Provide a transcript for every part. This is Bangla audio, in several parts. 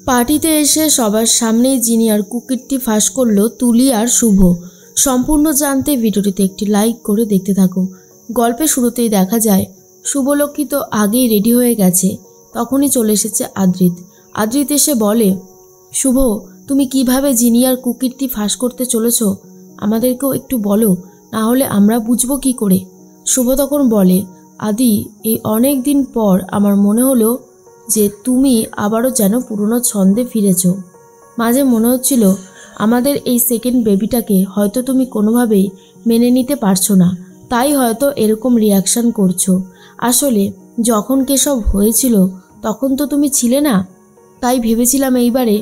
পার্টিতে এসে সবার সামনেই জিনিয়ার কুকীর্তি ফাঁস করলো তুলি আর শুভ। সম্পূর্ণ জানতে ভিডিওটিতে একটি লাইক করে দেখতে থাকো। গল্পের শুরুতেই দেখা যায় শুভলক্ষ্মী তো আগেই রেডি হয়ে গেছে। তখনই চলে এসেছে আদ্রিত। আদ্রিত এসে বলে, শুভ, তুমি কিভাবে জিনিয়ার কুকীর্তি ফাঁস করতে চলেছ আমাদেরকেও একটু বলো, না হলে আমরা বুঝবো কি করে। শুভ তখন বলে, আদি, এই অনেক দিন পর আমার মনে হলো যে তুমি আবারও যেন পুরনো ছন্দে ফিরেছ। মাঝে মনে হচ্ছিল আমাদের এই সেকেন্ড বেবিটাকে হয়তো তুমি কোনোভাবেই মেনে নিতে পারছো না, তাই হয়তো এরকম রিয়াকশান করছো। আসলে যখন কেসব হয়েছিল তখন তো তুমি ছিলে না, তাই ভেবেছিলাম এইবারে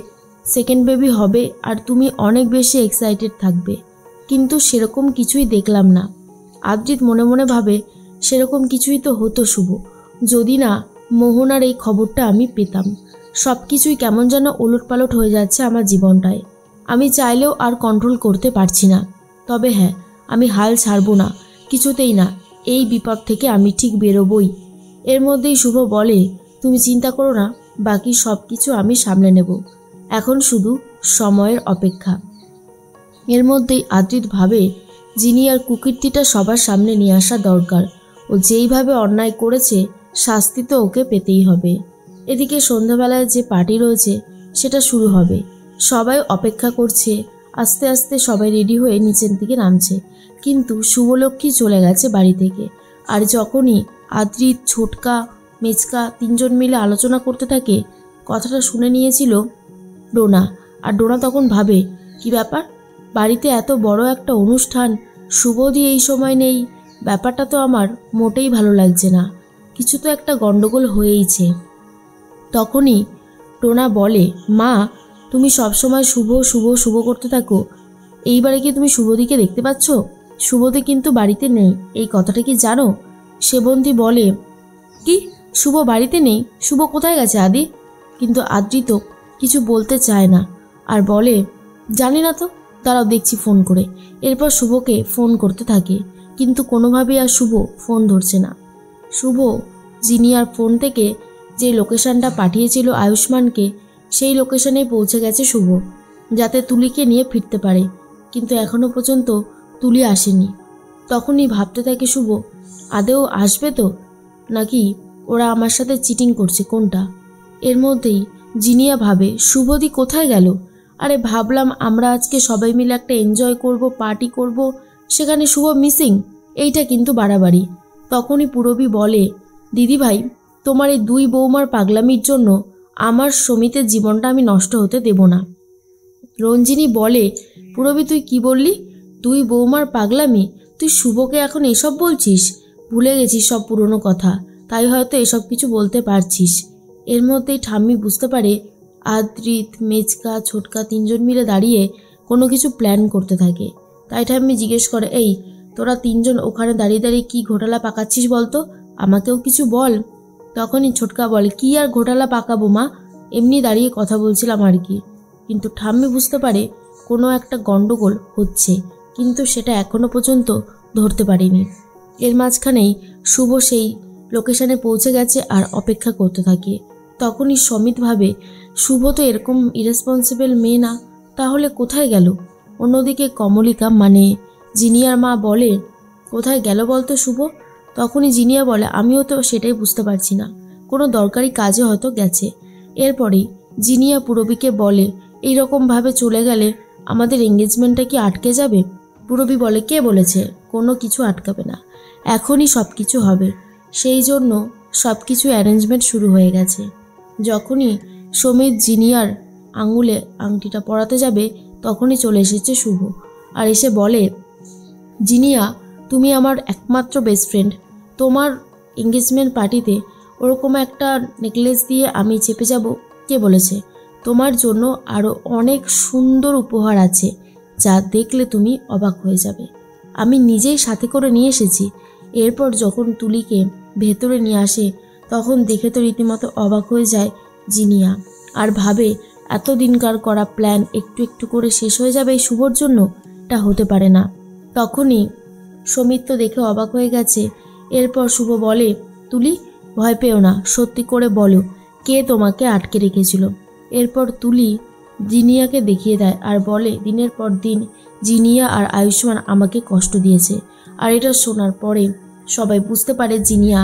সেকেন্ড বেবি হবে আর তুমি অনেক বেশি এক্সাইটেড থাকবে, কিন্তু সেরকম কিছুই দেখলাম না। আদ্রিত মনে মনে ভাবে, সেরকম কিছুই তো হতো শুভ, যদি না মোহনার এই খবরটা আমি পেতাম। সব কিছুই কেমন যেন ওলটপালট হয়ে যাচ্ছে আমার জীবনটায়। আমি চাইলেও আর কন্ট্রোল করতে পারছি না। তবে হ্যাঁ, আমি হাল ছাড়বো না, কিছুতেই না। এই বিপদ থেকে আমি ঠিক বেরোবই। এর মধ্যেই শুভ বলে, তুমি চিন্তা করো না, বাকি সব কিছু আমি সামলে নেব। এখন শুধু সময়ের অপেক্ষা। এর মধ্যেই আদ্রিত ভাবে, জিনিয়ার কুকীর্তিটা সবার সামনে নিয়ে আসা দরকার। ও যেইভাবে অন্যায় করেছে শাস্তি তো ওকে পেতেই হবে। এদিকে সন্ধ্যাবেলায় যে পার্টি রয়েছে সেটা শুরু হবে। সবাই অপেক্ষা করছে। আস্তে আস্তে সবাই রেডি হয়ে নিচের দিকে নামছে, কিন্তু শুভলক্ষ্মী চলে গেছে বাড়ি থেকে। আর যখনই আদ্রিত, ছোটকা, মেচকা তিনজন মিলে আলোচনা করতে থাকে, কথাটা শুনে নিয়েছিল ডোনা। আর ডোনা তখন ভাবে, কি ব্যাপার, বাড়িতে এত বড় একটা অনুষ্ঠান, শুভদি এই সময় নেই, ব্যাপারটা তো আমার মোটেই ভালো লাগছে না, কিছু তো একটা গন্ডগোল হয়েইছে। তখনই টোনা বলে, মা, তুমি সবসময় শুভ শুভ শুভ করতে থাকো, এইবারে কি তুমি শুভদিকে দেখতে পাচ্ছ? শুভদি কিন্তু বাড়িতে নেই, এই কথাটা কি জানো? সেবন্তী বলে, কি, শুভ বাড়িতে নেই? শুভ কোথায় গেছে আদি? কিন্তু আদ্রিত কিছু বলতে চায় না আর বলে, জানি না তো, তারাও দেখছি ফোন করে। এরপর শুভকে ফোন করতে থাকে, কিন্তু কোনোভাবেই আর শুভ ফোন ধরছে না। শুভ জিনিয়ার ফোন থেকে যে লোকেশনটা পাঠিয়েছিল আয়ুষ্মানকে, সেই লোকেশনে পৌঁছে গেছে শুভ, যাতে তুলিকে নিয়ে ফিরতে পারে। কিন্তু এখনও পর্যন্ত তুলি আসেনি। তখনই ভাবতে থাকে শুভ, আদেও আসবে তো, নাকি ওরা আমার সাথে চিটিং করছে, কোনটা? এর মধ্যেই জিনিয়া ভাবে, শুভদি কোথায় গেল? আরে ভাবলাম আমরা আজকে সবাই মিলে একটা এনজয় করব, পার্টি করব, সেখানে শুভ মিসিং, এইটা কিন্তু বাড়াবাড়ি। তখনই পুরবী বলে, দিদি ভাই, তোমার এই দুই বৌমার পাগলামির জন্য আমার সমিতের জীবনটা আমি নষ্ট হতে দেব না। রঞ্জিনী বলে, পুরবী, তুই কি বললি? দুই বৌমার পাগলামি? তুই শুভকে এখন এসব বলছিস? ভুলে গেছিস সব পুরনো কথা, তাই হয়তো এসব কিছু বলতে পারছিস। এর মধ্যেই ঠাম্মি বুঝতে পারে আদ্রিত, মেচকা, ছোটকা তিনজন মিলে দাঁড়িয়ে কোনো কিছু প্ল্যান করতে থাকে। তাই ঠাম্মি জিজ্ঞেস করে, এই তোরা তিনজন ওখানে দাঁড়িয়ে দাঁড়িয়ে কি ঘোটালা পাকাচ্ছিস বলতো, আমাকেও কিছু বল। তখনই ছোটকা বলে, কি আর ঘোটালা পাকাবো মা, এমনি দাঁড়িয়ে কথা বলছিলাম আর কি। কিন্তু ঠাম্মি বুঝতে পারে কোনো একটা গন্ডগোল হচ্ছে, কিন্তু সেটা এখনো পর্যন্ত ধরতে পারেনি। এর মাঝখানেই শুভ সেই লোকেশনে পৌঁছে গেছে আর অপেক্ষা করতে থাকে। তখনই সমিত ভাবে, শুভ তো এরকম ইরেসপন্সিবল মেয়ে না, তাহলে কোথায় গেল? অন্যদিকে কমলিকা মানে জিনিয়ার মা বলে, কোথায় গেল বলতো শুভ? তখনই জিনিয়া বলে, আমিও তো সেটাই বুঝতে পারছি না, কোনো দরকারি কাজে হয়তো গেছে। এরপরেই জিনিয়া পুরবীকে বলে, এইরকমভাবে চলে গেলে আমাদের এঙ্গেজমেন্টটা কি আটকে যাবে? পুরবী বলে, কে বলেছে? কোনো কিছু আটকাবে না, এখনই সব কিছু হবে। সেই জন্য সব কিছু অ্যারেঞ্জমেন্ট শুরু হয়ে গেছে। যখনই সমিত জিনিয়ার আঙুলে আংটিটা পরাতে যাবে, তখনই চলে এসেছে শুভ আর এসে বলে, জিনিয়া, তুমি আমার একমাত্র বেস্ট ফ্রেন্ড, তোমার এঙ্গেজমেন্ট পার্টিতে ওরকম একটা নেকলেস দিয়ে আমি চেপে যাব? কে বলেছে? তোমার জন্য আরও অনেক সুন্দর উপহার আছে, যা দেখলে তুমি অবাক হয়ে যাবে। আমি নিজেই সাথে করে নিয়ে এসেছি। এরপর যখন তুলিকে ভেতরে নিয়ে আসে, তখন দেখে তো রীতিমতো অবাক হয়ে যায় জিনিয়া আর ভাবে, এতদিনকার করা প্ল্যান একটু একটু করে শেষ হয়ে যাবে এই শুভর জন্য? এটা হতে পারে না। তখনই সমিত তো দেখে অবাক হয়ে গেছে। এরপর শুভ বলে, তুলি, ভয় পেও না, সত্যি করে বলো, কে তোমাকে আটকে রেখেছিল? এরপর তুলি জিনিয়াকে দেখিয়ে দেয় আর বলে দিনের পর দিন জিনিয়া আর আয়ুষ্মান আমাকে কষ্ট দিয়েছে। আর এটা শোনার পরে সবাই বুঝতে পারে জিনিয়া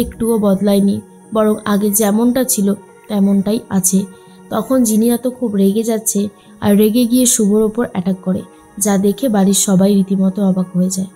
একটুও বদলায়নি, বরং আগে যেমনটা ছিল তেমনটাই আছে। তখন জিনিয়া তো খুব রেগে যাচ্ছে আর রেগে গিয়ে শুভর ওপর অ্যাটাক করে, যা দেখে বাড়ির সবাই রীতিমতো অবাক হয়ে যায়।